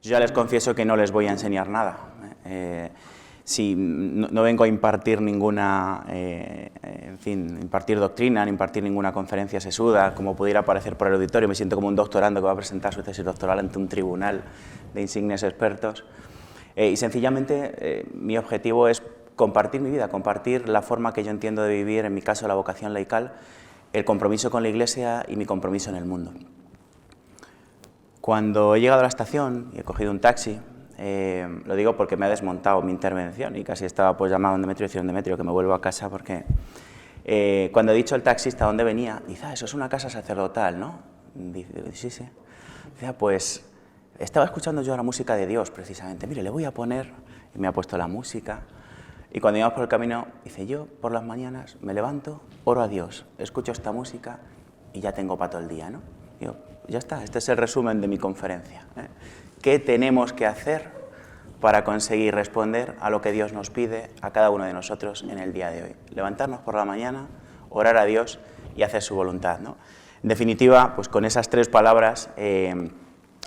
Yo ya les confieso que no les voy a enseñar nada. Si no vengo a impartir ninguna, impartir doctrina, ni impartir ninguna conferencia sesuda, como pudiera parecer por el auditorio. Me siento como un doctorando que va a presentar su tesis doctoral ante un tribunal de insignes expertos. Y sencillamente mi objetivo es compartir mi vida, compartir la forma que yo entiendo de vivir, en mi caso la vocación laical, el compromiso con la Iglesia y mi compromiso en el mundo. Cuando he llegado a la estación y he cogido un taxi, lo digo porque me ha desmontado mi intervención y casi estaba pues llamado a Demetrio y decir Demetrio que me vuelvo a casa porque cuando he dicho al taxista dónde venía, dice, eso es una casa sacerdotal, ¿no? Dice, sí, sí. Dice, pues estaba escuchando yo la música de Dios precisamente, mire, le voy a poner, y me ha puesto la música, y cuando íbamos por el camino, dice, yo por las mañanas me levanto, oro a Dios, escucho esta música y ya tengo para todo el día, ¿no? Digo, ya está, este es el resumen de mi conferencia. ¿Qué tenemos que hacer para conseguir responder a lo que Dios nos pide a cada uno de nosotros en el día de hoy? Levantarnos por la mañana, orar a Dios y hacer su voluntad, ¿no? En definitiva, pues con esas tres palabras le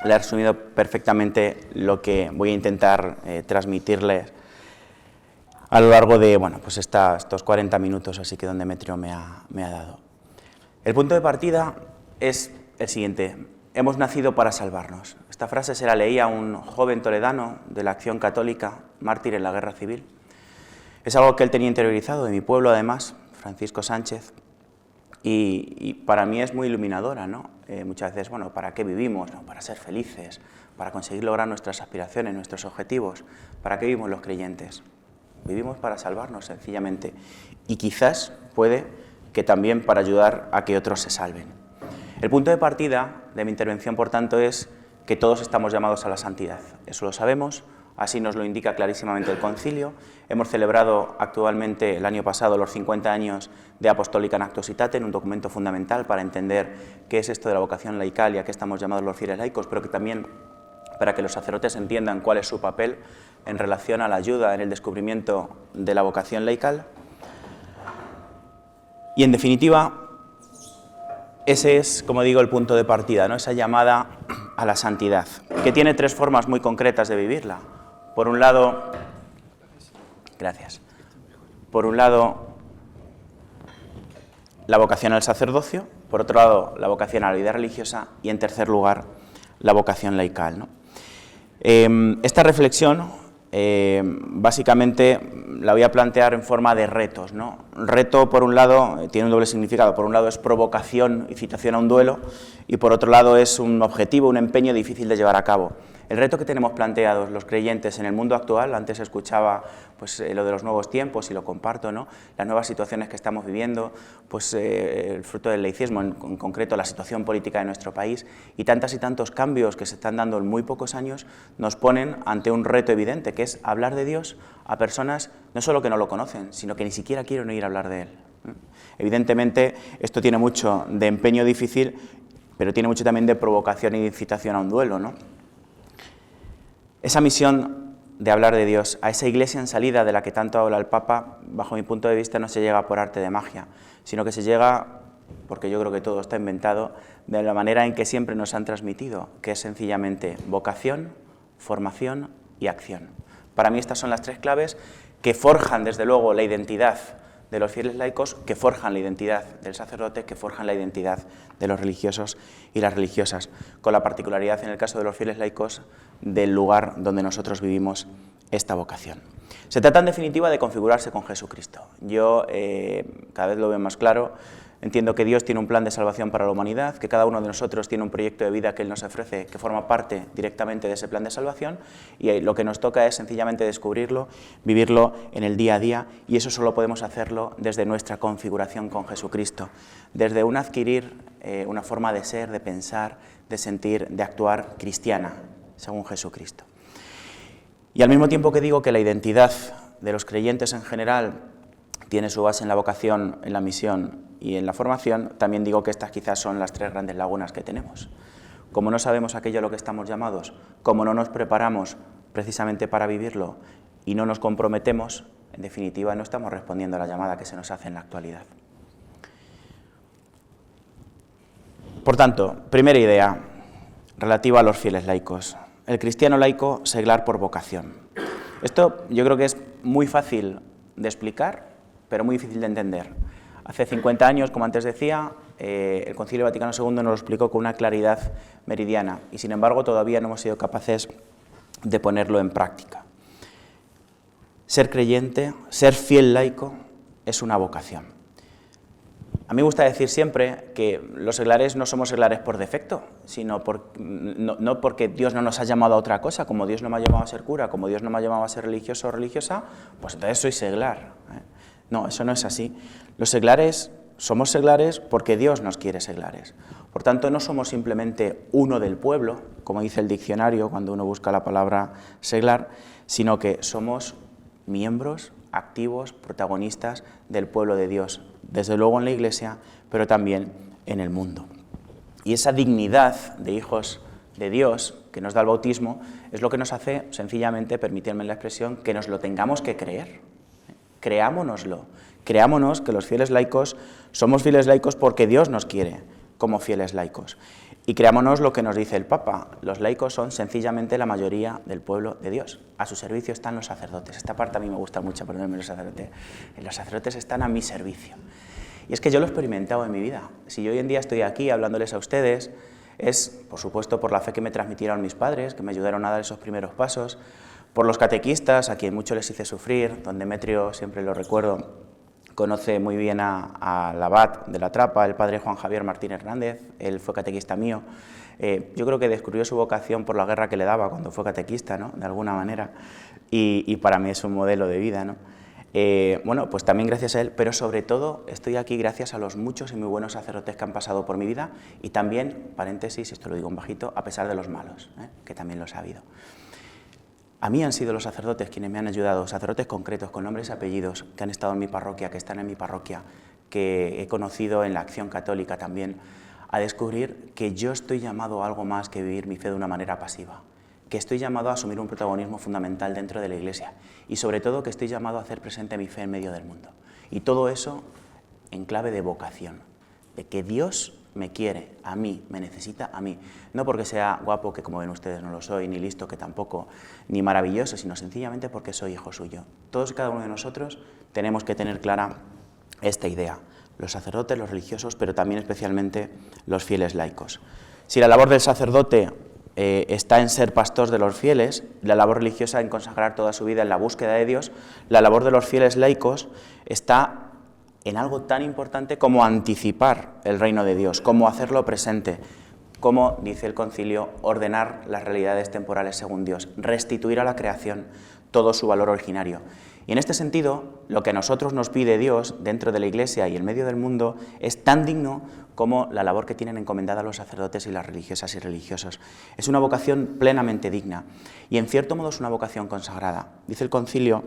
he resumido perfectamente lo que voy a intentar transmitirles a lo largo de pues estos 40 minutos así que don Demetrio me ha dado. El punto de partida es el siguiente: hemos nacido para salvarnos. Esta frase se la leía a un joven toledano de la Acción Católica, mártir en la Guerra Civil. Es algo que él tenía interiorizado, de mi pueblo además, Francisco Sánchez, y para mí es muy iluminadora, ¿no? Muchas veces, bueno, ¿para qué vivimos? ¿No? Para ser felices, para conseguir lograr nuestras aspiraciones, nuestros objetivos. ¿Para qué vivimos los creyentes? Vivimos para salvarnos, sencillamente, y quizás puede que también para ayudar a que otros se salven. El punto de partida de mi intervención, por tanto, es que todos estamos llamados a la santidad. Eso lo sabemos, así nos lo indica clarísimamente el Concilio. Hemos celebrado actualmente, el año pasado, los 50 años de Apostólica in Acto Citatem, un documento fundamental para entender qué es esto de la vocación laical y a qué estamos llamados los fieles laicos, pero que también para que los sacerdotes entiendan cuál es su papel en relación a la ayuda en el descubrimiento de la vocación laical. Y en definitiva, ese es, como digo, el punto de partida, ¿no? Esa llamada a la santidad, que tiene tres formas muy concretas de vivirla. Por un lado, la vocación al sacerdocio, por otro lado, la vocación a la vida religiosa y, en tercer lugar, la vocación laical, ¿no? Esta reflexión, básicamente, la voy a plantear en forma de retos, ¿no? Reto, por un lado, tiene un doble significado. Por un lado es provocación y citación a un duelo, y por otro lado es un objetivo, un empeño difícil de llevar a cabo. El reto que tenemos planteados los creyentes en el mundo actual, antes escuchaba pues, lo de los nuevos tiempos y lo comparto, ¿no? Las nuevas situaciones que estamos viviendo, pues, el fruto del laicismo, en concreto la situación política de nuestro país, y tantos cambios que se están dando en muy pocos años, nos ponen ante un reto evidente, que es hablar de Dios a personas no solo que no lo conocen, sino que ni siquiera quieren oír hablar de Él. Evidentemente, esto tiene mucho de empeño difícil, pero tiene mucho también de provocación y de incitación a un duelo, ¿no? Esa misión de hablar de Dios a esa iglesia en salida de la que tanto habla el Papa, bajo mi punto de vista, no se llega por arte de magia, sino que se llega, porque yo creo que todo está inventado, de la manera en que siempre nos han transmitido, que es sencillamente vocación, formación y acción. Para mí estas son las tres claves que forjan, desde luego, la identidad de los fieles laicos, que forjan la identidad del sacerdote, que forjan la identidad de los religiosos y las religiosas, con la particularidad, en el caso de los fieles laicos, del lugar donde nosotros vivimos esta vocación. Se trata, en definitiva, de configurarse con Jesucristo. Yo cada vez lo veo más claro. Entiendo que Dios tiene un plan de salvación para la humanidad, que cada uno de nosotros tiene un proyecto de vida que Él nos ofrece, que forma parte directamente de ese plan de salvación, y lo que nos toca es sencillamente descubrirlo, vivirlo en el día a día, y eso solo podemos hacerlo desde nuestra configuración con Jesucristo, desde un adquirir una forma de ser, de pensar, de sentir, de actuar cristiana, según Jesucristo. Y al mismo tiempo que digo que la identidad de los creyentes en general tiene su base en la vocación, en la misión y en la formación, también digo que estas quizás son las tres grandes lagunas que tenemos. Como no sabemos aquello a lo que estamos llamados, como no nos preparamos precisamente para vivirlo y no nos comprometemos, en definitiva no estamos respondiendo a la llamada que se nos hace en la actualidad. Por tanto, primera idea relativa a los fieles laicos. el cristiano laico seglar por vocación. Esto yo creo que es muy fácil de explicar, pero muy difícil de entender. Hace 50 años, como antes decía, el Concilio Vaticano II nos lo explicó con una claridad meridiana y, sin embargo, todavía no hemos sido capaces de ponerlo en práctica. Ser creyente, ser fiel laico, es una vocación. A mí me gusta decir siempre que los seglares no somos seglares por defecto, sino no porque Dios no nos ha llamado a otra cosa, como Dios no me ha llamado a ser cura, como Dios no me ha llamado a ser religioso o religiosa, pues entonces soy seglar. No, eso no es así. Los seglares somos seglares porque Dios nos quiere seglares. Por tanto, no somos simplemente uno del pueblo, como dice el diccionario cuando uno busca la palabra seglar, sino que somos miembros activos, protagonistas del pueblo de Dios, desde luego en la Iglesia, pero también en el mundo. Y esa dignidad de hijos de Dios que nos da el bautismo es lo que nos hace, sencillamente, permíteme la expresión, que nos lo tengamos que creer. Creámonoslo, creámonos que los fieles laicos somos fieles laicos porque Dios nos quiere como fieles laicos. Y creámonos lo que nos dice el Papa, los laicos son sencillamente la mayoría del pueblo de Dios. A su servicio están los sacerdotes. Esta parte a mí me gusta mucho, perdónenme los sacerdotes. Los sacerdotes están a mi servicio. Y es que yo lo he experimentado en mi vida. Si yo hoy en día estoy aquí hablándoles a ustedes, es, por supuesto, por la fe que me transmitieron mis padres, que me ayudaron a dar esos primeros pasos, por los catequistas, a quien mucho les hice sufrir. Don Demetrio, siempre lo recuerdo, conoce muy bien al abad de la Trapa, el padre Juan Javier Martín Hernández. Él fue catequista mío. Yo creo que descubrió su vocación por la guerra que le daba cuando fue catequista, ¿no?, de alguna manera, y para mí es un modelo de vida, ¿no? Bueno, pues también gracias a él, pero sobre todo estoy aquí gracias a los muchos y muy buenos sacerdotes que han pasado por mi vida y también, paréntesis, esto lo digo en bajito, a pesar de los malos, que también los ha habido. A mí han sido los sacerdotes quienes me han ayudado, sacerdotes concretos, con nombres y apellidos, que han estado en mi parroquia, que están en mi parroquia, que he conocido en la Acción Católica también, a descubrir que yo estoy llamado a algo más que vivir mi fe de una manera pasiva, que estoy llamado a asumir un protagonismo fundamental dentro de la Iglesia y sobre todo que estoy llamado a hacer presente mi fe en medio del mundo. Y todo eso en clave de vocación, de que Dios me quiere, a mí, me necesita a mí. No porque sea guapo, que como ven ustedes no lo soy, ni listo, que tampoco, ni maravilloso, sino sencillamente porque soy hijo suyo. Todos y cada uno de nosotros tenemos que tener clara esta idea, los sacerdotes, los religiosos, pero también especialmente los fieles laicos. Si la labor del sacerdote está en ser pastor de los fieles, la labor religiosa en consagrar toda su vida en la búsqueda de Dios, la labor de los fieles laicos está en algo tan importante como anticipar el reino de Dios, como hacerlo presente, como, dice el concilio, ordenar las realidades temporales según Dios, restituir a la creación todo su valor originario. Y en este sentido, lo que a nosotros nos pide Dios dentro de la Iglesia y en medio del mundo es tan digno como la labor que tienen encomendada los sacerdotes y las religiosas y religiosos. Es una vocación plenamente digna y en cierto modo es una vocación consagrada. Dice el concilio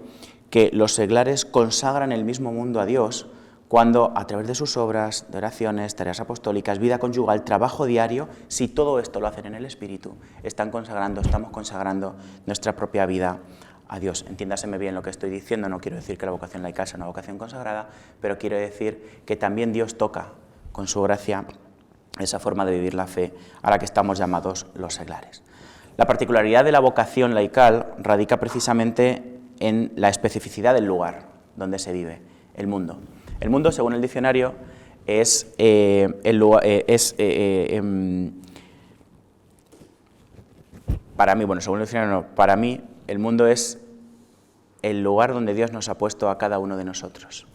que los seglares consagran el mismo mundo a Dios cuando, a través de sus obras, de oraciones, tareas apostólicas, vida conyugal, trabajo diario, si todo esto lo hacen en el Espíritu, estamos consagrando nuestra propia vida a Dios. Entiéndaseme bien lo que estoy diciendo, no quiero decir que la vocación laical sea una vocación consagrada, pero quiero decir que también Dios toca con su gracia esa forma de vivir la fe a la que estamos llamados los seglares. La particularidad de la vocación laical radica precisamente en la especificidad del lugar donde se vive, el mundo. El mundo, según el diccionario, para mí, bueno, según el diccionario no, para mí el mundo es el lugar donde Dios nos ha puesto a cada uno de nosotros.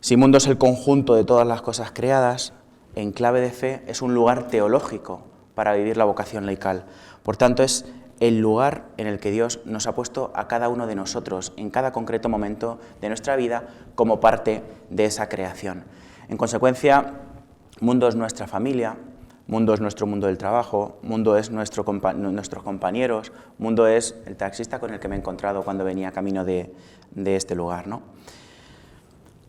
Si mundo es el conjunto de todas las cosas creadas, en clave de fe es un lugar teológico para vivir la vocación laical. Por tanto, es el lugar en el que Dios nos ha puesto a cada uno de nosotros, en cada concreto momento de nuestra vida, como parte de esa creación. En consecuencia, mundo es nuestra familia, mundo es nuestro mundo del trabajo, mundo es nuestros compañeros, mundo es el taxista con el que me he encontrado cuando venía camino de este lugar, ¿no?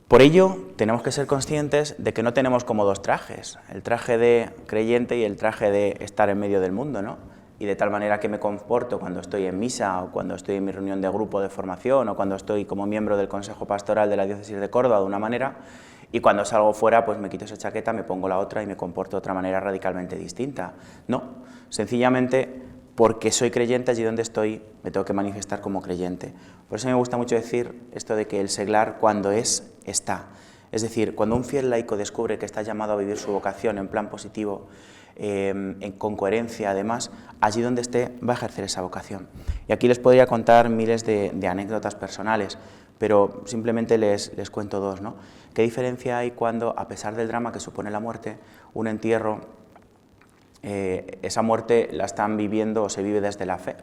Por ello, tenemos que ser conscientes de que no tenemos como dos trajes, el traje de creyente y el traje de estar en medio del mundo, ¿no? Y de tal manera que me comporto cuando estoy en misa o cuando estoy en mi reunión de grupo de formación o cuando estoy como miembro del Consejo Pastoral de la Diócesis de Córdoba de una manera y cuando salgo fuera pues me quito esa chaqueta, me pongo la otra y me comporto de otra manera radicalmente distinta. No, sencillamente porque soy creyente, allí donde estoy me tengo que manifestar como creyente. Por eso me gusta mucho decir esto de que el seglar cuando es, está. Es decir, cuando un fiel laico descubre que está llamado a vivir su vocación en plan positivo, con coherencia además, allí donde esté va a ejercer esa vocación. Y aquí les podría contar miles de anécdotas personales, pero simplemente les cuento dos, ¿no? ¿Qué diferencia hay cuando, a pesar del drama que supone la muerte, un entierro, esa muerte la están viviendo o se vive desde la fe?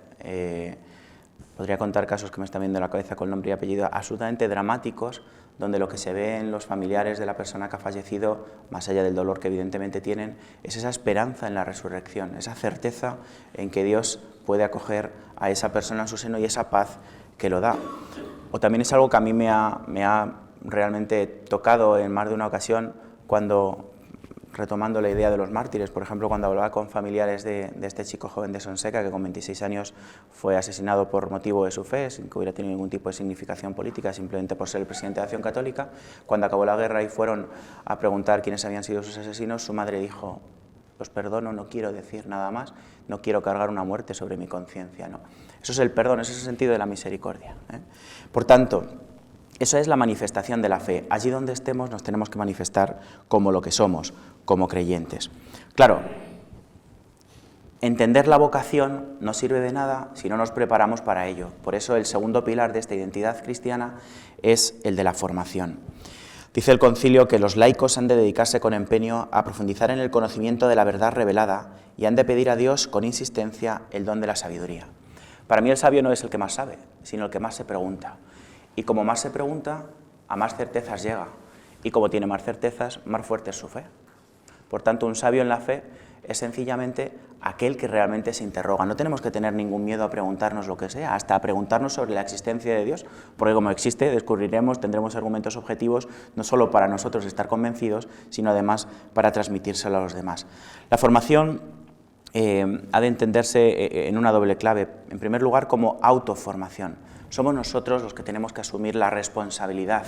Podría contar casos que me están viendo en la cabeza con nombre y apellido absolutamente dramáticos, donde lo que se ve en los familiares de la persona que ha fallecido, más allá del dolor que evidentemente tienen, es esa esperanza en la resurrección, esa certeza en que Dios puede acoger a esa persona en su seno y esa paz que lo da. O también es algo que a mí me ha realmente tocado en más de una ocasión cuando, retomando la idea de los mártires, por ejemplo, cuando hablaba con familiares de este chico joven de Sonseca, que con 26 años fue asesinado por motivo de su fe, sin que hubiera tenido ningún tipo de significación política, simplemente por ser el presidente de Acción Católica. Cuando acabó la guerra y fueron a preguntar quiénes habían sido sus asesinos, su madre dijo: los perdono, no quiero decir nada más, no quiero cargar una muerte sobre mi conciencia, ¿no? Eso es el perdón, ese es el sentido de la misericordia, ¿eh? Por tanto, eso es la manifestación de la fe. Allí donde estemos nos tenemos que manifestar como lo que somos, como creyentes. Claro, entender la vocación no sirve de nada si no nos preparamos para ello. Por eso el segundo pilar de esta identidad cristiana es el de la formación. Dice el concilio que los laicos han de dedicarse con empeño a profundizar en el conocimiento de la verdad revelada y han de pedir a Dios con insistencia el don de la sabiduría. Para mí el sabio no es el que más sabe, sino el que más se pregunta. Y como más se pregunta, a más certezas llega. Y como tiene más certezas, más fuerte es su fe. Por tanto, un sabio en la fe es sencillamente aquel que realmente se interroga. No tenemos que tener ningún miedo a preguntarnos lo que sea, hasta a preguntarnos sobre la existencia de Dios, porque como existe, descubriremos, tendremos argumentos objetivos, no solo para nosotros estar convencidos, sino además para transmitírselo a los demás. La formación ha de entenderse en una doble clave. En primer lugar, como autoformación. Somos nosotros los que tenemos que asumir la responsabilidad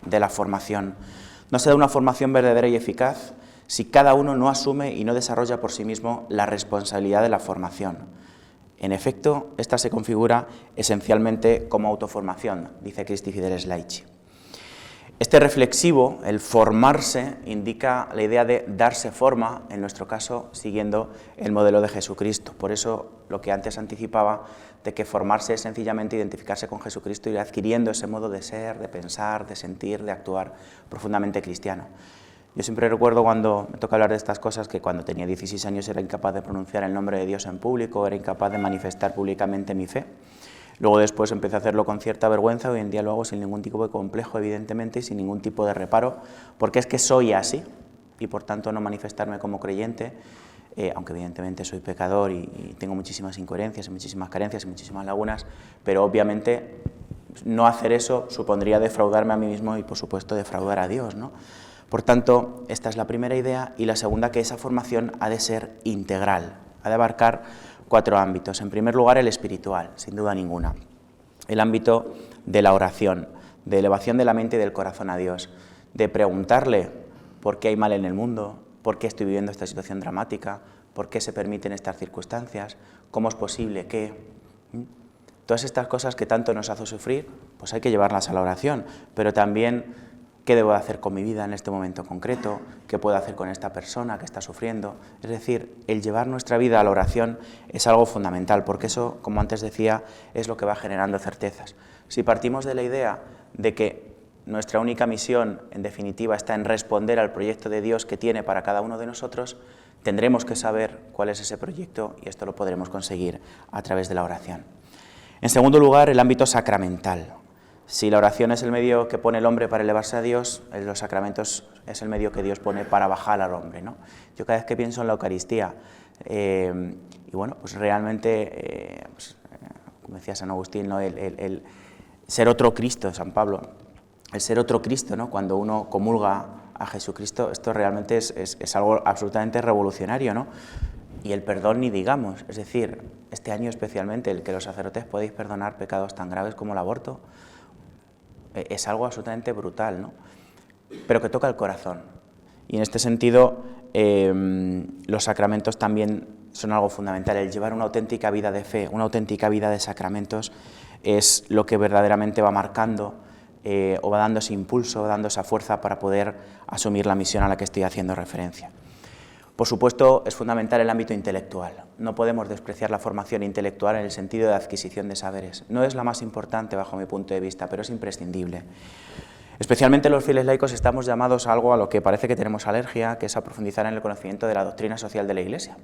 de la formación. No se da una formación verdadera y eficaz si cada uno no asume y no desarrolla por sí mismo la responsabilidad de la formación. En efecto, esta se configura esencialmente como autoformación, dice Christi Fideles Laici. Este reflexivo, el formarse, indica la idea de darse forma, en nuestro caso, siguiendo el modelo de Jesucristo. Por eso, lo que antes anticipaba, de que formarse es sencillamente identificarse con Jesucristo y ir adquiriendo ese modo de ser, de pensar, de sentir, de actuar profundamente cristiano. Yo siempre recuerdo cuando me toca hablar de estas cosas que cuando tenía 16 años era incapaz de pronunciar el nombre de Dios en público, era incapaz de manifestar públicamente mi fe. Luego después empecé a hacerlo con cierta vergüenza, hoy en día lo hago sin ningún tipo de complejo, evidentemente, y sin ningún tipo de reparo, porque es que soy así, y por tanto no manifestarme como creyente, aunque evidentemente soy pecador y tengo muchísimas incoherencias, y muchísimas carencias y muchísimas lagunas, pero obviamente no hacer eso supondría defraudarme a mí mismo y por supuesto defraudar a Dios, ¿no? Por tanto, esta es la primera idea, y la segunda, que esa formación ha de ser integral, ha de abarcar 4 ámbitos. En primer lugar, el espiritual, sin duda ninguna. El ámbito de la oración, de elevación de la mente y del corazón a Dios, de preguntarle por qué hay mal en el mundo, por qué estoy viviendo esta situación dramática, por qué se permiten estas circunstancias, cómo es posible que... Todas estas cosas que tanto nos hacen sufrir, pues hay que llevarlas a la oración, pero también qué debo hacer con mi vida en este momento concreto, qué puedo hacer con esta persona que está sufriendo. Es decir, el llevar nuestra vida a la oración es algo fundamental, porque eso, como antes decía, es lo que va generando certezas. Si partimos de la idea de que nuestra única misión, en definitiva, está en responder al proyecto de Dios que tiene para cada uno de nosotros, tendremos que saber cuál es ese proyecto, y esto lo podremos conseguir a través de la oración. En segundo lugar, el ámbito sacramental. Si la oración es el medio que pone el hombre para elevarse a Dios, los sacramentos es el medio que Dios pone para bajar al hombre, ¿no? Yo cada vez que pienso en la Eucaristía, y bueno, pues realmente, como decía San Agustín, ¿no? el ser otro Cristo, San Pablo, el ser otro Cristo, ¿no? Cuando uno comulga a Jesucristo, esto realmente es algo absolutamente revolucionario, ¿no? Y el perdón ni digamos, es decir, este año especialmente, el que los sacerdotes podéis perdonar pecados tan graves como el aborto, es algo absolutamente brutal, ¿no? Pero que toca el corazón. Y en este sentido, los sacramentos también son algo fundamental. El llevar una auténtica vida de fe, una auténtica vida de sacramentos, es lo que verdaderamente va marcando o va dando ese impulso, va dando esa fuerza para poder asumir la misión a la que estoy haciendo referencia. Por supuesto, es fundamental el ámbito intelectual. No podemos despreciar la formación intelectual en el sentido de adquisición de saberes. No es la más importante bajo mi punto de vista, pero es imprescindible. Especialmente los fieles laicos estamos llamados a algo a lo que parece que tenemos alergia, que es a profundizar en el conocimiento de la doctrina social de la Iglesia.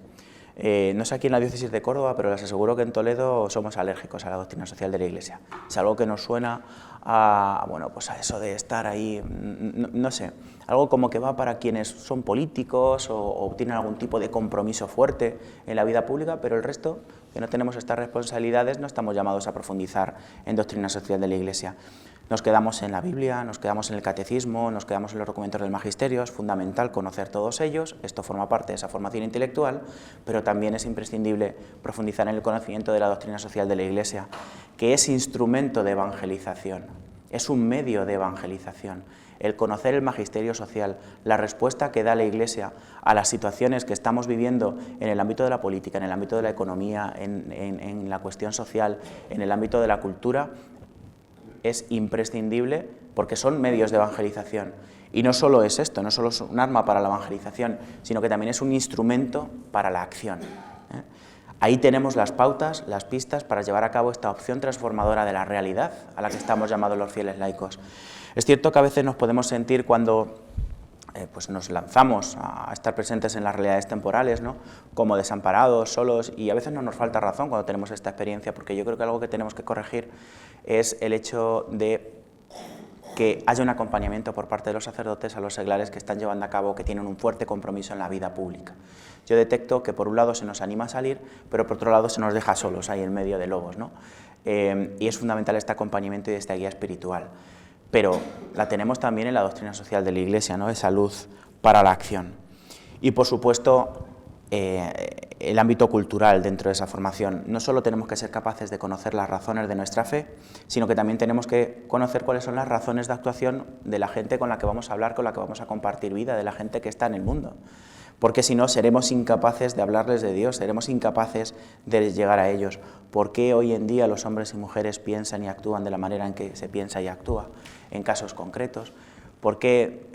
No sé aquí en la diócesis de Córdoba, pero les aseguro que en Toledo somos alérgicos a la doctrina social de la Iglesia. Es algo que nos suena a, bueno, pues a eso de estar ahí, no sé, algo como que va para quienes son políticos o tienen algún tipo de compromiso fuerte en la vida pública, pero el resto, que no tenemos estas responsabilidades, no estamos llamados a profundizar en doctrina social de la Iglesia. Nos quedamos en la Biblia, nos quedamos en el catecismo, nos quedamos en los documentos del magisterio. Es fundamental conocer todos ellos, esto forma parte de esa formación intelectual, pero también es imprescindible profundizar en el conocimiento de la doctrina social de la Iglesia, que es instrumento de evangelización, es un medio de evangelización. El conocer el magisterio social, la respuesta que da la Iglesia a las situaciones que estamos viviendo en el ámbito de la política, en el ámbito de la economía, en la cuestión social, en el ámbito de la cultura, es imprescindible porque son medios de evangelización. Y no solo es esto, no solo es un arma para la evangelización, sino que también es un instrumento para la acción. Ahí tenemos las pautas, las pistas para llevar a cabo esta opción transformadora de la realidad a la que estamos llamados los fieles laicos. Es cierto que a veces nos podemos sentir cuando pues nos lanzamos a estar presentes en las realidades temporales, ¿no?, como desamparados, solos, y a veces no nos falta razón cuando tenemos esta experiencia, porque yo creo que algo que tenemos que corregir es el hecho de que haya un acompañamiento por parte de los sacerdotes a los seglares que están llevando a cabo, que tienen un fuerte compromiso en la vida pública. Yo detecto que por un lado se nos anima a salir, pero por otro lado se nos deja solos ahí en medio de lobos, ¿no? Y es fundamental este acompañamiento y esta guía espiritual. Pero la tenemos también en la doctrina social de la Iglesia, ¿no?, esa luz para la acción. Y por supuesto, el ámbito cultural dentro de esa formación. No solo tenemos que ser capaces de conocer las razones de nuestra fe, sino que también tenemos que conocer cuáles son las razones de actuación de la gente con la que vamos a hablar, con la que vamos a compartir vida, de la gente que está en el mundo. Porque si no, seremos incapaces de hablarles de Dios, seremos incapaces de llegar a ellos. ¿Por qué hoy en día los hombres y mujeres piensan y actúan de la manera en que se piensa y actúa en casos concretos? ¿Por qué,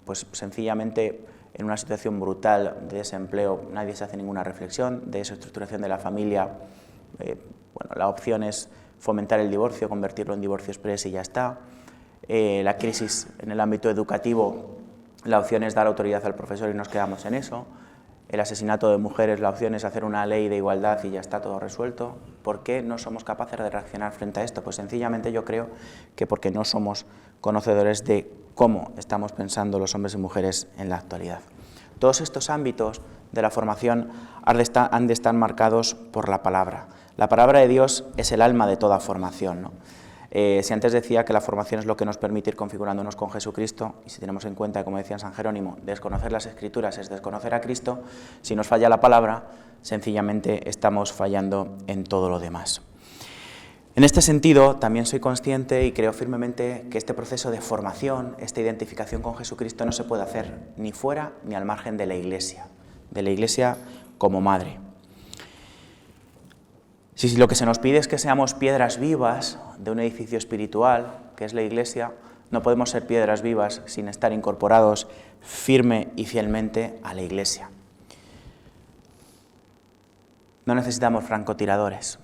pues sencillamente, en una situación brutal de desempleo nadie se hace ninguna reflexión, de desestructuración de la familia? Bueno, la opción es fomentar el divorcio, convertirlo en divorcio exprés y ya está. La crisis en el ámbito educativo, la opción es dar autoridad al profesor y nos quedamos en eso. El asesinato de mujeres, la opción es hacer una ley de igualdad y ya está todo resuelto. ¿Por qué no somos capaces de reaccionar frente a esto? Pues sencillamente yo creo que porque no somos conocedores de cómo estamos pensando los hombres y mujeres en la actualidad. Todos estos ámbitos de la formación han de estar marcados por la palabra. La palabra de Dios es el alma de toda formación, ¿no? Si antes decía que la formación es lo que nos permite ir configurándonos con Jesucristo, y si tenemos en cuenta, como decía San Jerónimo, desconocer las Escrituras es desconocer a Cristo, si nos falla la palabra, sencillamente estamos fallando en todo lo demás. En este sentido, también soy consciente y creo firmemente que este proceso de formación, esta identificación con Jesucristo, no se puede hacer ni fuera ni al margen de la Iglesia como madre. Si lo que se nos pide es que seamos piedras vivas de un edificio espiritual, que es la Iglesia, no podemos ser piedras vivas sin estar incorporados firme y fielmente a la Iglesia. No necesitamos francotiradores,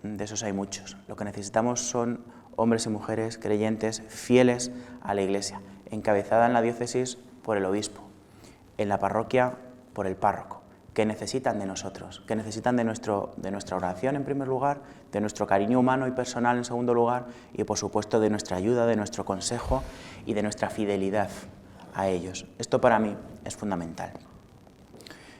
de esos hay muchos. Lo que necesitamos son hombres y mujeres creyentes fieles a la Iglesia, encabezada en la diócesis por el obispo, en la parroquia por el párroco, que necesitan de nosotros, que necesitan de nuestra oración en primer lugar, de nuestro cariño humano y personal en segundo lugar, y por supuesto de nuestra ayuda, de nuestro consejo y de nuestra fidelidad a ellos. Esto para mí es fundamental.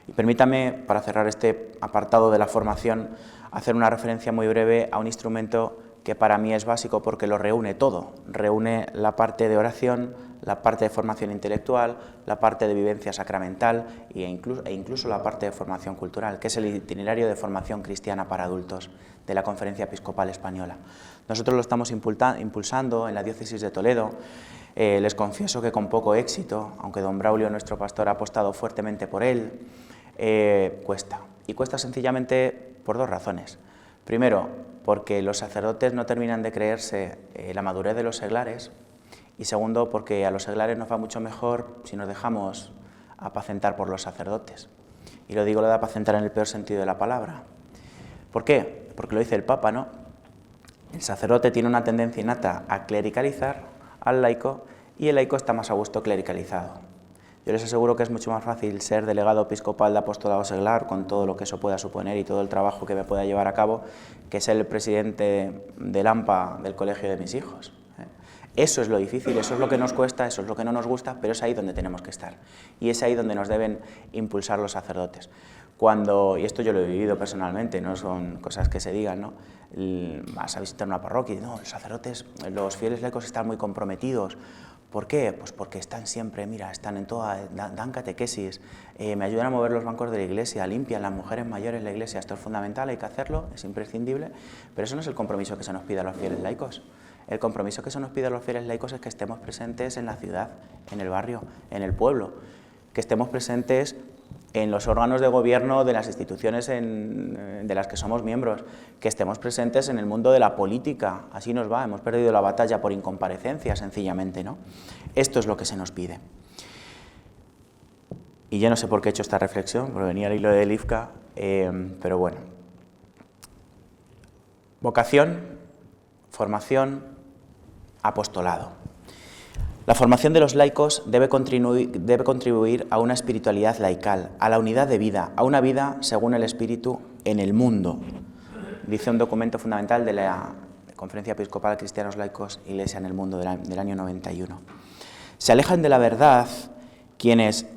Y permítame, para cerrar este apartado de la formación, hacer una referencia muy breve a un instrumento que para mí es básico porque lo reúne todo. Reúne la parte de oración, la parte de formación intelectual, la parte de vivencia sacramental e incluso la parte de formación cultural, que es el itinerario de formación cristiana para adultos de la Conferencia Episcopal Española. Nosotros lo estamos impulsando en la diócesis de Toledo. Les confieso que con poco éxito, aunque don Braulio, nuestro pastor, ha apostado fuertemente por él. cuesta. Y cuesta sencillamente por dos razones. Primero, porque los sacerdotes no terminan de creerse la madurez de los seglares, y segundo, porque a los seglares nos va mucho mejor si nos dejamos apacentar por los sacerdotes. Y lo digo lo de apacentar en el peor sentido de la palabra. ¿Por qué? Porque lo dice el Papa, ¿no? El sacerdote tiene una tendencia innata a clericalizar al laico y el laico está más a gusto clericalizado. Yo les aseguro que es mucho más fácil ser delegado episcopal de apostolado seglar, con todo lo que eso pueda suponer y todo el trabajo que me pueda llevar a cabo, que ser el presidente del AMPA del colegio de mis hijos. Eso es lo difícil, eso es lo que nos cuesta, eso es lo que no nos gusta, pero es ahí donde tenemos que estar. Y es ahí donde nos deben impulsar los sacerdotes. Y esto yo lo he vivido personalmente, no son cosas que se digan, ¿no? Vas a visitar una parroquia y no, los sacerdotes, los fieles laicos están muy comprometidos. ¿Por qué? Pues porque están siempre, mira, están en dan catequesis, me ayudan a mover los bancos de la iglesia, limpian las mujeres mayores la iglesia. Esto es fundamental, hay que hacerlo, es imprescindible, pero eso no es el compromiso que se nos pide a los fieles laicos. El compromiso que se nos pide a los fieles laicos es que estemos presentes en la ciudad, en el barrio, en el pueblo, que estemos presentes en los órganos de gobierno de las instituciones de las que somos miembros, que estemos presentes en el mundo de la política. Así nos va, hemos perdido la batalla por incomparecencia, sencillamente, ¿no? Esto es lo que se nos pide. Y yo no sé por qué he hecho esta reflexión, porque venía al hilo de Lifka, pero bueno. Vocación, formación, apostolado. La formación de los laicos debe contribuir a una espiritualidad laical, a la unidad de vida, a una vida según el Espíritu en el mundo. Dice un documento fundamental de la Conferencia Episcopal Cristianos Laicos, Iglesia en el Mundo, del año 91. Se alejan de la verdad quienes,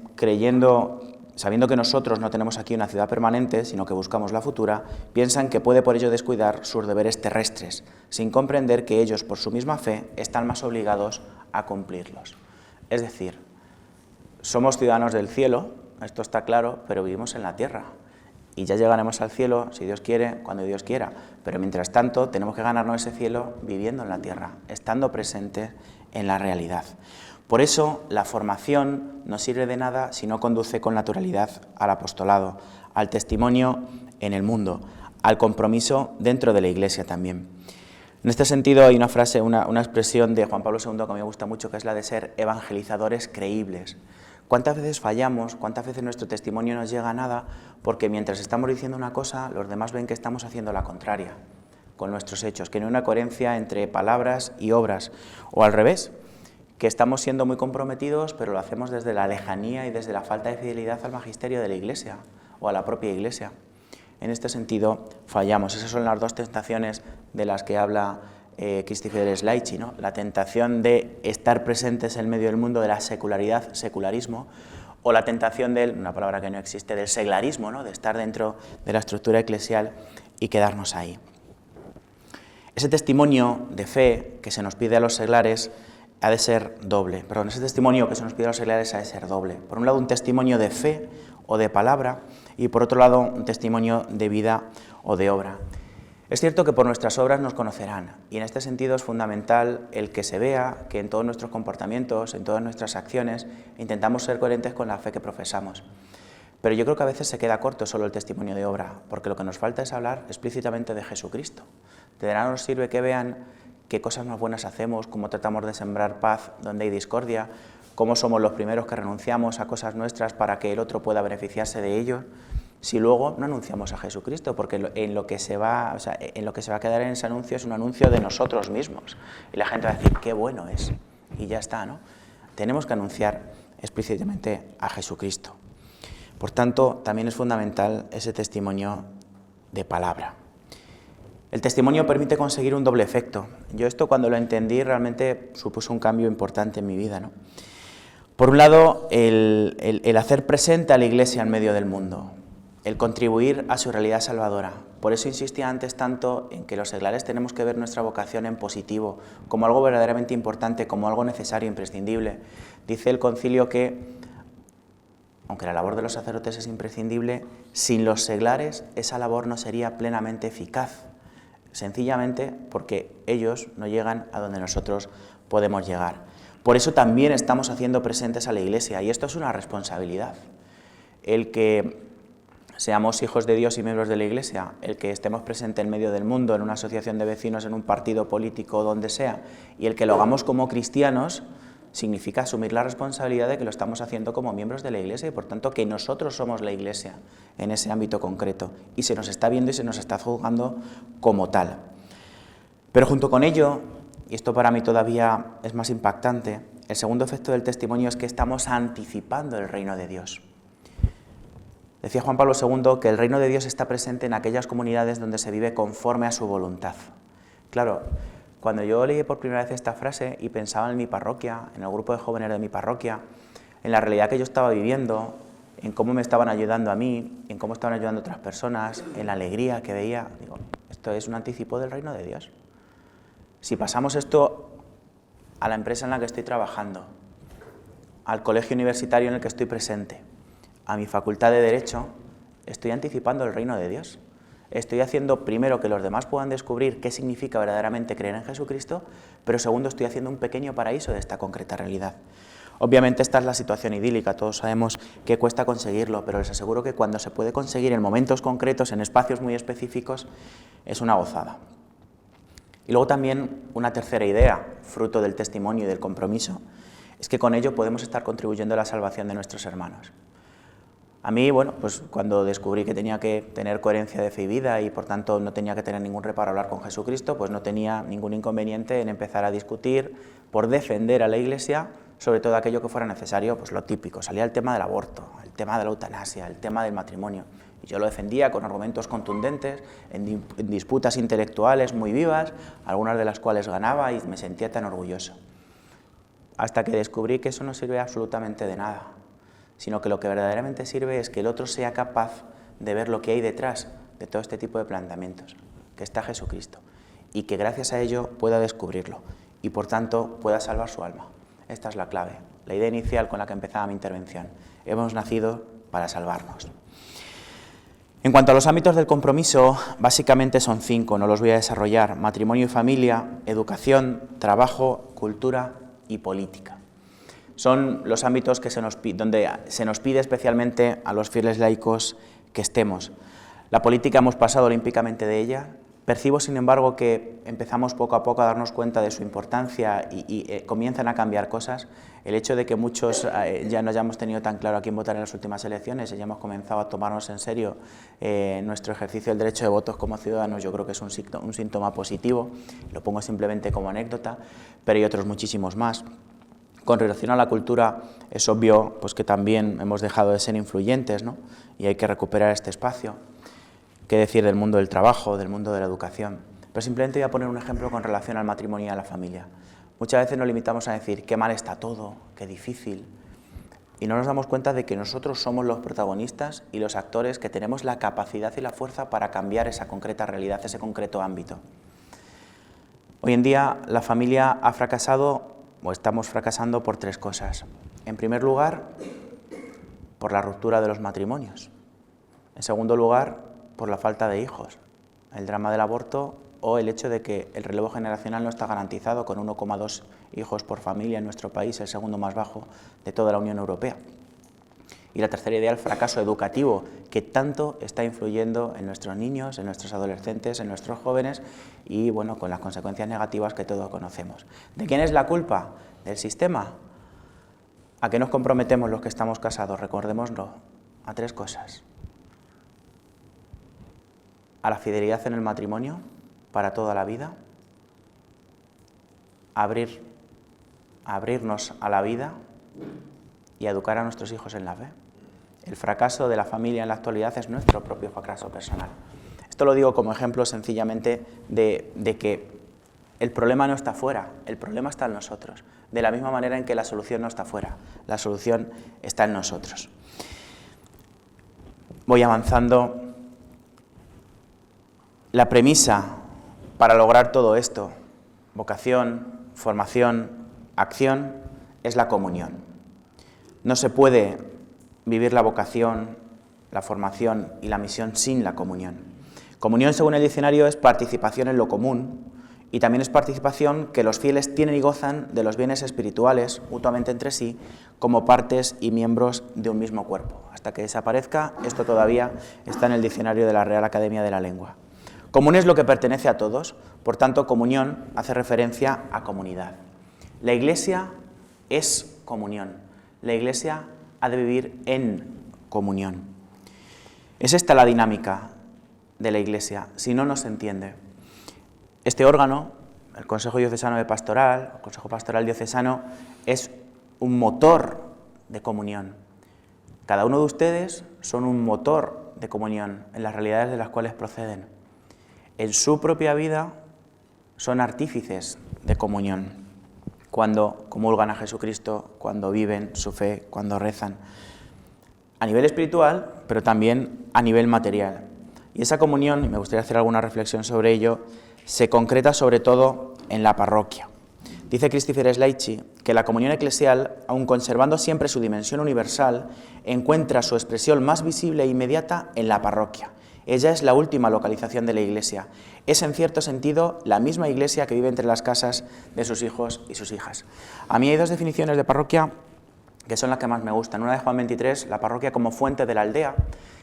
sabiendo que nosotros no tenemos aquí una ciudad permanente, sino que buscamos la futura, piensan que puede por ello descuidar sus deberes terrestres, sin comprender que ellos, por su misma fe, están más obligados a cumplirlos. Es decir, somos ciudadanos del cielo, esto está claro, pero vivimos en la tierra. Y ya llegaremos al cielo, si Dios quiere, cuando Dios quiera. Pero mientras tanto, tenemos que ganarnos ese cielo viviendo en la tierra, estando presentes en la realidad. Por eso, la formación no sirve de nada si no conduce con naturalidad al apostolado, al testimonio en el mundo, al compromiso dentro de la Iglesia también. En este sentido hay una frase, una expresión de Juan Pablo II que a mí me gusta mucho, que es la de ser evangelizadores creíbles. ¿Cuántas veces fallamos? ¿Cuántas veces nuestro testimonio no llega a nada? Porque mientras estamos diciendo una cosa, los demás ven que estamos haciendo la contraria con nuestros hechos, que no hay una coherencia entre palabras y obras, o al revés, que estamos siendo muy comprometidos, pero lo hacemos desde la lejanía y desde la falta de fidelidad al magisterio de la Iglesia o a la propia Iglesia. En este sentido, fallamos. Esas son las dos tentaciones de las que habla Christi Fideles Laici, ¿no? La tentación de estar presentes en medio del mundo de la secularidad, secularismo, o la tentación una palabra que no existe, del seglarismo, ¿no? De estar dentro de la estructura eclesial y quedarnos ahí. Ese testimonio de fe que se nos pide a los seglares ha de ser doble. Ese testimonio que se nos pide a los seglares ha de ser doble. Por un lado, un testimonio de fe o de palabra, y por otro lado, un testimonio de vida o de obra. Es cierto que por nuestras obras nos conocerán, y en este sentido es fundamental el que se vea que en todos nuestros comportamientos, en todas nuestras acciones, intentamos ser coherentes con la fe que profesamos. Pero yo creo que a veces se queda corto solo el testimonio de obra, porque lo que nos falta es hablar explícitamente de Jesucristo. De nada nos sirve que vean qué cosas más buenas hacemos, cómo tratamos de sembrar paz donde hay discordia, cómo somos los primeros que renunciamos a cosas nuestras para que el otro pueda beneficiarse de ello, si luego no anunciamos a Jesucristo, porque en lo que se va a quedar en ese anuncio es un anuncio de nosotros mismos. Y la gente va a decir, qué bueno es, y ya está, ¿no? Tenemos que anunciar explícitamente a Jesucristo. Por tanto, también es fundamental ese testimonio de palabra. El testimonio permite conseguir un doble efecto. Yo esto, cuando lo entendí, realmente supuso un cambio importante en mi vida, ¿no? Por un lado, el hacer presente a la Iglesia en medio del mundo, el contribuir a su realidad salvadora. Por eso insistía antes tanto en que los seglares tenemos que ver nuestra vocación en positivo, como algo verdaderamente importante, como algo necesario, imprescindible. Dice el concilio que, aunque la labor de los sacerdotes es imprescindible, sin los seglares esa labor no sería plenamente eficaz, sencillamente porque ellos no llegan a donde nosotros podemos llegar. Por eso también estamos haciendo presentes a la Iglesia, y esto es una responsabilidad. El que seamos hijos de Dios y miembros de la Iglesia, el que estemos presentes en medio del mundo, en una asociación de vecinos, en un partido político, donde sea, y el que lo hagamos como cristianos, significa asumir la responsabilidad de que lo estamos haciendo como miembros de la Iglesia y por tanto que nosotros somos la Iglesia en ese ámbito concreto y se nos está viendo y se nos está juzgando como tal. Pero junto con ello, y esto para mí todavía es más impactante, el segundo efecto del testimonio es que estamos anticipando el reino de Dios. Decía Juan Pablo II que el reino de Dios está presente en aquellas comunidades donde se vive conforme a su voluntad. Claro, cuando yo leí por primera vez esta frase y pensaba en mi parroquia, en el grupo de jóvenes de mi parroquia, en la realidad que yo estaba viviendo, en cómo me estaban ayudando a mí, en cómo estaban ayudando a otras personas, en la alegría que veía, digo, esto es un anticipo del reino de Dios. Si pasamos esto a la empresa en la que estoy trabajando, al colegio universitario en el que estoy presente, a mi facultad de Derecho, estoy anticipando el reino de Dios. Estoy haciendo, primero, que los demás puedan descubrir qué significa verdaderamente creer en Jesucristo, pero segundo, estoy haciendo un pequeño paraíso de esta concreta realidad. Obviamente esta es la situación idílica, todos sabemos que cuesta conseguirlo, pero les aseguro que cuando se puede conseguir en momentos concretos, en espacios muy específicos, es una gozada. Y luego también una tercera idea, fruto del testimonio y del compromiso, es que con ello podemos estar contribuyendo a la salvación de nuestros hermanos. A mí, bueno, pues cuando descubrí que tenía que tener coherencia de fe y vida y por tanto no tenía que tener ningún reparo a hablar con Jesucristo, pues no tenía ningún inconveniente en empezar a discutir por defender a la Iglesia sobre todo aquello que fuera necesario, pues lo típico, salía el tema del aborto, el tema de la eutanasia, el tema del matrimonio. Y yo lo defendía con argumentos contundentes, en disputas intelectuales muy vivas, algunas de las cuales ganaba y me sentía tan orgulloso. Hasta que descubrí que eso no sirve absolutamente de nada, sino que lo que verdaderamente sirve es que el otro sea capaz de ver lo que hay detrás de todo este tipo de planteamientos, que está Jesucristo, y que gracias a ello pueda descubrirlo, y por tanto pueda salvar su alma. Esta es la clave, la idea inicial con la que empezaba mi intervención. Hemos nacido para salvarnos. En cuanto a los ámbitos del compromiso, básicamente son 5, no los voy a desarrollar: matrimonio y familia, educación, trabajo, cultura y política. Son los ámbitos que donde se nos pide especialmente a los fieles laicos que estemos. La política hemos pasado olímpicamente de ella. Percibo, sin embargo, que empezamos poco a poco a darnos cuenta de su importancia y comienzan a cambiar cosas. El hecho de que muchos ya no hayamos tenido tan claro a quién votar en las últimas elecciones y ya hemos comenzado a tomarnos en serio nuestro ejercicio del derecho de votos como ciudadanos, yo creo que es un síntoma positivo. Lo pongo simplemente como anécdota, pero hay otros muchísimos más. Con relación a la cultura, es obvio pues, que también hemos dejado de ser influyentes, ¿no? Y hay que recuperar este espacio. ¿Qué decir del mundo del trabajo, del mundo de la educación? Pero simplemente voy a poner un ejemplo con relación al matrimonio y a la familia. Muchas veces nos limitamos a decir qué mal está todo, qué difícil, y no nos damos cuenta de que nosotros somos los protagonistas y los actores que tenemos la capacidad y la fuerza para cambiar esa concreta realidad, ese concreto ámbito. Hoy en día la familia ha fracasado o estamos fracasando por 3 cosas. En primer lugar, por la ruptura de los matrimonios. En segundo lugar, por la falta de hijos, el drama del aborto o el hecho de que el relevo generacional no está garantizado con 1,2 hijos por familia en nuestro país, el segundo más bajo de toda la Unión Europea. Y la tercera idea, el fracaso educativo, que tanto está influyendo en nuestros niños, en nuestros adolescentes, en nuestros jóvenes y, bueno, con las consecuencias negativas que todos conocemos. ¿De quién es la culpa? ¿Del sistema? ¿A qué nos comprometemos los que estamos casados? Recordémoslo, a 3 cosas. A la fidelidad en el matrimonio para toda la vida, abrirnos a la vida y a educar a nuestros hijos en la fe. El fracaso de la familia en la actualidad es nuestro propio fracaso personal. Esto lo digo como ejemplo sencillamente de que el problema no está fuera, el problema está en nosotros. De la misma manera en que la solución no está fuera, la solución está en nosotros. Voy avanzando. La premisa para lograr todo esto, vocación, formación, acción, es la comunión. No se puede vivir la vocación, la formación y la misión sin la comunión. Comunión, según el diccionario, es participación en lo común y también es participación que los fieles tienen y gozan de los bienes espirituales mutuamente entre sí como partes y miembros de un mismo cuerpo. Hasta que desaparezca, esto todavía está en el diccionario de la Real Academia de la Lengua. Común es lo que pertenece a todos, por tanto, comunión hace referencia a comunidad. La Iglesia es comunión. La Iglesia ha de vivir en comunión. Es esta la dinámica de la Iglesia, si no, no se entiende. Este órgano, el Consejo Diocesano de Pastoral, el Consejo Pastoral Diocesano, es un motor de comunión. Cada uno de ustedes son un motor de comunión en las realidades de las cuales proceden. En su propia vida son artífices de comunión, cuando comulgan a Jesucristo, cuando viven su fe, cuando rezan, a nivel espiritual, pero también a nivel material. Y esa comunión, y me gustaría hacer alguna reflexión sobre ello, se concreta sobre todo en la parroquia. Dice Christopher Schleichi que la comunión eclesial, aun conservando siempre su dimensión universal, encuentra su expresión más visible e inmediata en la parroquia. Ella es la última localización de la Iglesia. Es, en cierto sentido, la misma Iglesia que vive entre las casas de sus hijos y sus hijas. A mí hay dos definiciones de parroquia que son las que más me gustan. Una de Juan 23, la parroquia como fuente de la aldea.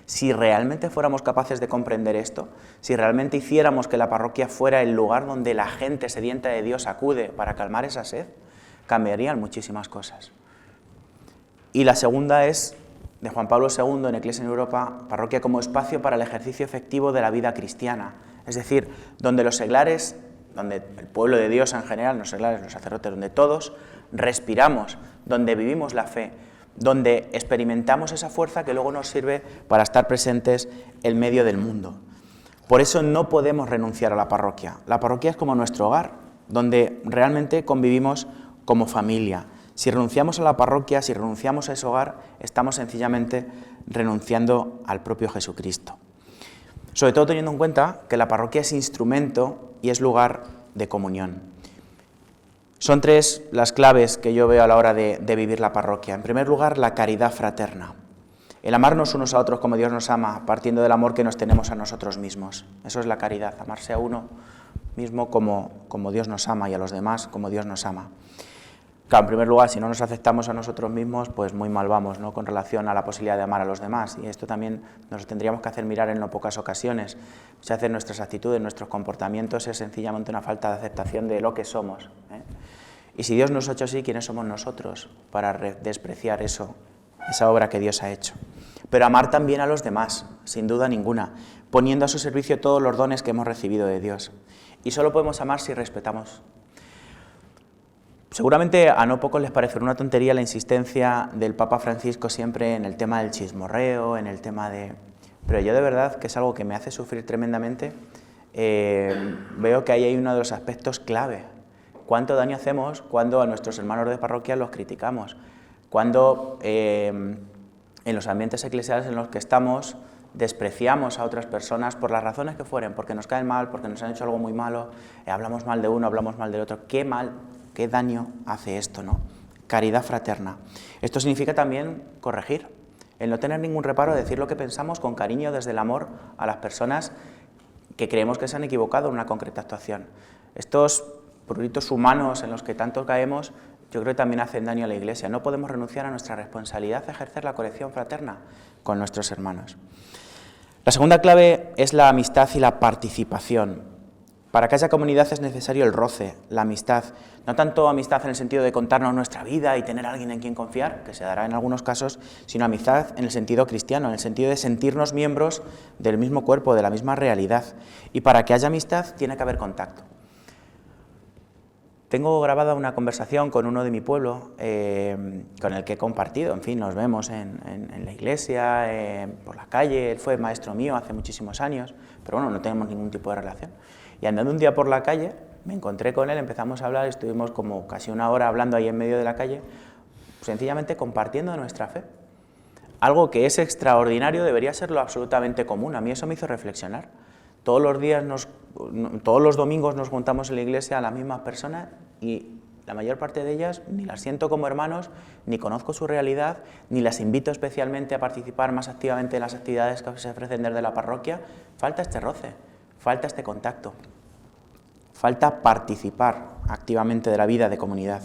Si realmente fuéramos capaces de comprender esto, si realmente hiciéramos que la parroquia fuera el lugar donde la gente sedienta de Dios acude para calmar esa sed, cambiarían muchísimas cosas. Y la segunda es de Juan Pablo II en Iglesia en Europa, parroquia como espacio para el ejercicio efectivo de la vida cristiana. Es decir, donde los seglares, donde el pueblo de Dios en general, los seglares, los sacerdotes, donde todos respiramos, donde vivimos la fe, donde experimentamos esa fuerza que luego nos sirve para estar presentes en medio del mundo. Por eso no podemos renunciar a la parroquia. La parroquia es como nuestro hogar, donde realmente convivimos como familia. Si renunciamos a la parroquia, si renunciamos a ese hogar, estamos sencillamente renunciando al propio Jesucristo. Sobre todo teniendo en cuenta que la parroquia es instrumento y es lugar de comunión. Son tres las claves que yo veo a la hora de vivir la parroquia. En primer lugar, la caridad fraterna. El amarnos unos a otros como Dios nos ama, partiendo del amor que nos tenemos a nosotros mismos. Eso es la caridad, amarse a uno mismo como Dios nos ama y a los demás como Dios nos ama. Claro, en primer lugar, si no nos aceptamos a nosotros mismos, pues muy mal vamos, ¿no?, con relación a la posibilidad de amar a los demás. Y esto también nos tendríamos que hacer mirar en no pocas ocasiones. Muchas veces nuestras actitudes, nuestros comportamientos es sencillamente una falta de aceptación de lo que somos, ¿eh? Y si Dios nos ha hecho así, ¿quiénes somos nosotros para despreciar eso, esa obra que Dios ha hecho? Pero amar también a los demás, sin duda ninguna, poniendo a su servicio todos los dones que hemos recibido de Dios. Y solo podemos amar si respetamos. Seguramente a no pocos les parecerá una tontería la insistencia del Papa Francisco siempre en el tema del chismorreo, en el tema de... Pero yo de verdad, que es algo que me hace sufrir tremendamente, veo que ahí hay uno de los aspectos clave. ¿Cuánto daño hacemos cuando a nuestros hermanos de parroquia los criticamos? Cuando en los ambientes eclesiales en los que estamos despreciamos a otras personas por las razones que fueren, porque nos caen mal, porque nos han hecho algo muy malo, hablamos mal de uno, hablamos mal del otro. Qué mal, qué daño hace esto, ¿no? Caridad fraterna. Esto significa también corregir, el no tener ningún reparo de decir lo que pensamos con cariño desde el amor a las personas que creemos que se han equivocado en una concreta actuación. Estos pruritos humanos en los que tanto caemos, yo creo que también hacen daño a la Iglesia. No podemos renunciar a nuestra responsabilidad de ejercer la corrección fraterna con nuestros hermanos. La segunda clave es la amistad y la participación. Para que haya comunidad es necesario el roce, la amistad. No tanto amistad en el sentido de contarnos nuestra vida y tener a alguien en quien confiar, que se dará en algunos casos, sino amistad en el sentido cristiano, en el sentido de sentirnos miembros del mismo cuerpo, de la misma realidad. Y para que haya amistad tiene que haber contacto. Tengo grabada una conversación con uno de mi pueblo, con el que he compartido, en fin, nos vemos en la iglesia, por la calle. Él fue maestro mío hace muchísimos años, pero bueno, no tenemos ningún tipo de relación. Y andando un día por la calle, me encontré con él, empezamos a hablar, estuvimos como casi una hora hablando ahí en medio de la calle, sencillamente compartiendo nuestra fe. Algo que es extraordinario debería ser lo absolutamente común. A mí eso me hizo reflexionar. Todos los domingos nos juntamos en la iglesia a las mismas personas y la mayor parte de ellas ni las siento como hermanos, ni conozco su realidad, ni las invito especialmente a participar más activamente en las actividades que se ofrecen desde la parroquia. Falta este roce, falta este contacto. falta participar activamente de la vida de comunidad.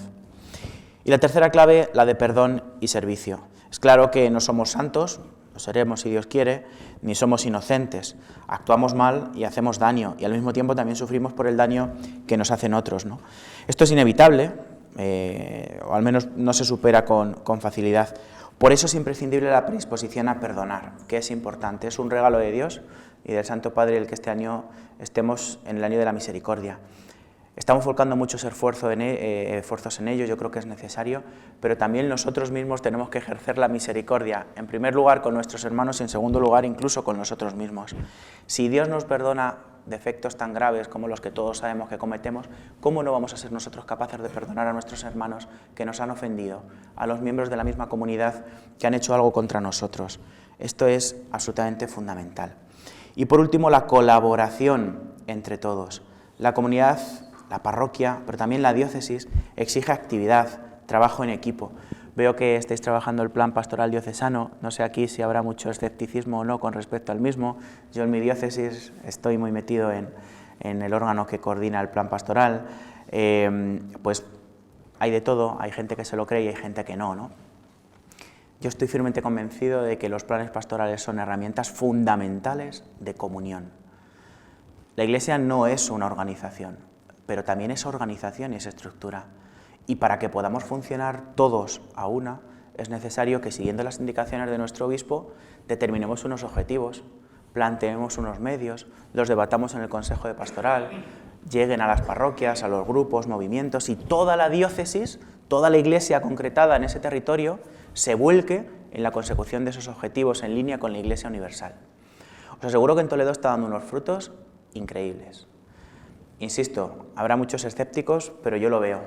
Y la tercera clave, la de perdón y servicio. Es claro que no somos santos, lo seremos si Dios quiere, ni somos inocentes. Actuamos mal y hacemos daño, y al mismo tiempo también sufrimos por el daño que nos hacen otros, ¿no? Esto es inevitable, o al menos no se supera con facilidad. Por eso es imprescindible la predisposición a perdonar, que es importante, es un regalo de Dios y del Santo Padre el que este año estemos en el año de la misericordia. Estamos volcando muchos esfuerzos en ello, yo creo que es necesario, pero también nosotros mismos tenemos que ejercer la misericordia, en primer lugar con nuestros hermanos y en segundo lugar incluso con nosotros mismos. Si Dios nos perdona defectos tan graves como los que todos sabemos que cometemos, ¿cómo no vamos a ser nosotros capaces de perdonar a nuestros hermanos que nos han ofendido, a los miembros de la misma comunidad que han hecho algo contra nosotros? Esto es absolutamente fundamental. Y por último, la colaboración entre todos. La comunidad, la parroquia, pero también la diócesis exige actividad, trabajo en equipo. Veo que estáis trabajando el plan pastoral diocesano, no sé aquí si habrá mucho escepticismo o no con respecto al mismo. Yo en mi diócesis estoy muy metido en el órgano que coordina el plan pastoral, pues hay de todo, hay gente que se lo cree y hay gente que no, ¿no? Yo estoy firmemente convencido de que los planes pastorales son herramientas fundamentales de comunión. La Iglesia no es una organización, pero también es organización y es estructura. Y para que podamos funcionar todos a una, es necesario que, siguiendo las indicaciones de nuestro obispo, determinemos unos objetivos, planteemos unos medios, los debatamos en el Consejo de Pastoral, lleguen a las parroquias, a los grupos, movimientos, y toda la diócesis, toda la Iglesia concretada en ese territorio, se vuelque en la consecución de esos objetivos en línea con la Iglesia universal. Os aseguro que en Toledo está dando unos frutos increíbles. Insisto, habrá muchos escépticos, pero yo lo veo.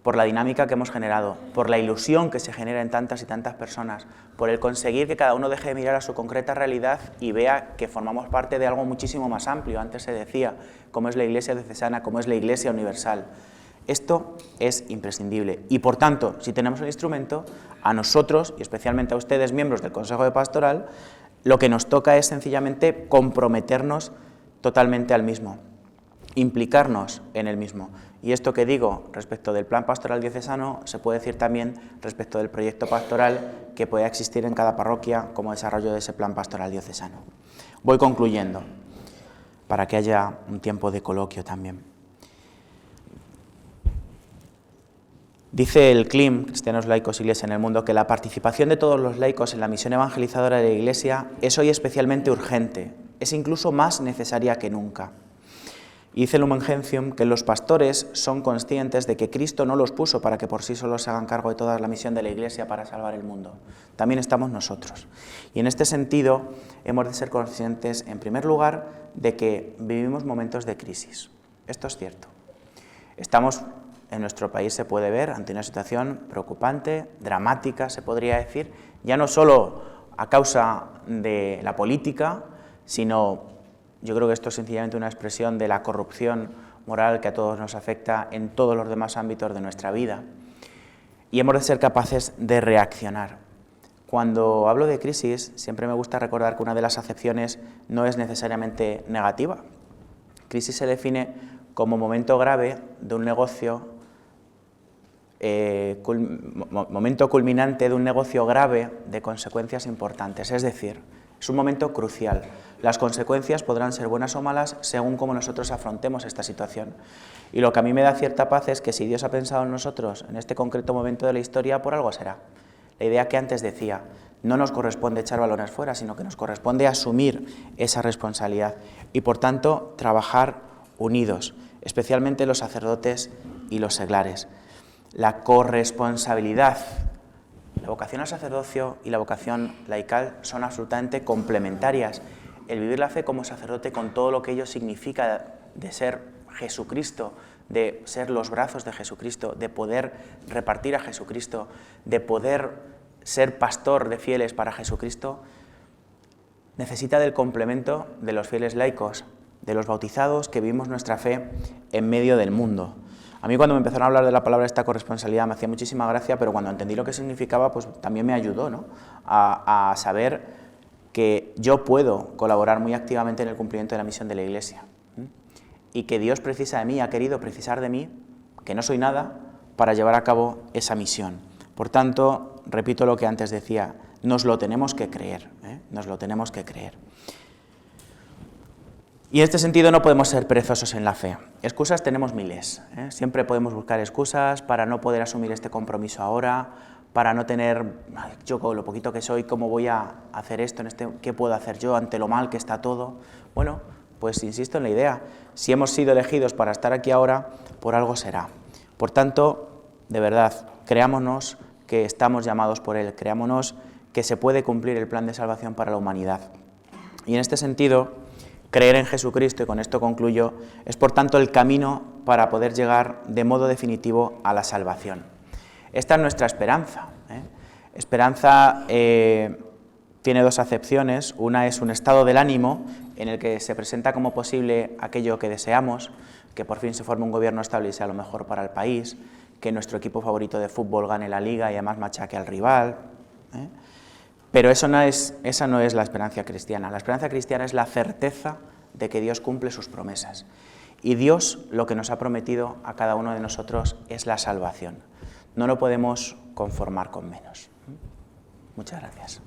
Por la dinámica que hemos generado, por la ilusión que se genera en tantas y tantas personas, por el conseguir que cada uno deje de mirar a su concreta realidad y vea que formamos parte de algo muchísimo más amplio. Antes se decía, cómo es la Iglesia diocesana, cómo es la Iglesia universal. Esto es imprescindible y, por tanto, si tenemos el instrumento, a nosotros, y especialmente a ustedes, miembros del Consejo de Pastoral, lo que nos toca es sencillamente comprometernos totalmente al mismo, implicarnos en el mismo. Y esto que digo respecto del plan pastoral diocesano se puede decir también respecto del proyecto pastoral que pueda existir en cada parroquia como desarrollo de ese plan pastoral diocesano. Voy concluyendo, para que haya un tiempo de coloquio también. Dice el CLIM, Cristianos Laicos Iglesia en el Mundo, que la participación de todos los laicos en la misión evangelizadora de la Iglesia es hoy especialmente urgente, es incluso más necesaria que nunca. Y dice Lumen Gentium que los pastores son conscientes de que Cristo no los puso para que por sí solos se hagan cargo de toda la misión de la Iglesia para salvar el mundo. También estamos nosotros. Y en este sentido hemos de ser conscientes, en primer lugar, de que vivimos momentos de crisis. Esto es cierto. Estamos, en nuestro país se puede ver, ante una situación preocupante, dramática, se podría decir, ya no solo a causa de la política, sino yo creo que esto es sencillamente una expresión de la corrupción moral que a todos nos afecta en todos los demás ámbitos de nuestra vida. Y hemos de ser capaces de reaccionar. Cuando hablo de crisis, siempre me gusta recordar que una de las acepciones no es necesariamente negativa. Crisis se define como momento grave de un negocio, momento culminante de un negocio grave de consecuencias importantes, es decir, es un momento crucial. Las consecuencias podrán ser buenas o malas según cómo nosotros afrontemos esta situación. Y lo que a mí me da cierta paz es que si Dios ha pensado en nosotros en este concreto momento de la historia, por algo será. La idea que antes decía, no nos corresponde echar balones fuera, sino que nos corresponde asumir esa responsabilidad y, por tanto, trabajar unidos, especialmente los sacerdotes y los seglares. La corresponsabilidad. La vocación al sacerdocio y la vocación laical son absolutamente complementarias. El vivir la fe como sacerdote con todo lo que ello significa de ser Jesucristo, de ser los brazos de Jesucristo, de poder repartir a Jesucristo, de poder ser pastor de fieles para Jesucristo, necesita del complemento de los fieles laicos, de los bautizados que vivimos nuestra fe en medio del mundo. A mí cuando me empezaron a hablar de la palabra esta corresponsabilidad me hacía muchísima gracia, pero cuando entendí lo que significaba, pues también me ayudó, ¿no?, a saber que yo puedo colaborar muy activamente en el cumplimiento de la misión de la Iglesia. y que Dios precisa de mí, ha querido precisar de mí, que no soy nada, para llevar a cabo esa misión. Por tanto, repito lo que antes decía, nos lo tenemos que creer, nos lo tenemos que creer. Y en este sentido no podemos ser perezosos en la fe. Excusas tenemos miles, siempre podemos buscar excusas para no poder asumir este compromiso ahora, para no tener, yo con lo poquito que soy, ¿cómo voy a hacer esto? ¿Qué puedo hacer yo ante lo mal que está todo? Bueno, pues insisto en la idea, si hemos sido elegidos para estar aquí ahora, por algo será. Por tanto, de verdad, creámonos que estamos llamados por Él, creámonos que se puede cumplir el plan de salvación para la humanidad. Y en este sentido, creer en Jesucristo, y con esto concluyo, es por tanto el camino para poder llegar de modo definitivo a la salvación. Esta es nuestra esperanza. Esperanza tiene dos acepciones. Una es un estado del ánimo en el que se presenta como posible aquello que deseamos, que por fin se forme un gobierno estable y sea lo mejor para el país, que nuestro equipo favorito de fútbol gane la liga y además machaque al rival. Pero esa no es la esperanza cristiana. La esperanza cristiana es la certeza de que Dios cumple sus promesas. Y Dios lo que nos ha prometido a cada uno de nosotros es la salvación. No lo podemos conformar con menos. Muchas gracias.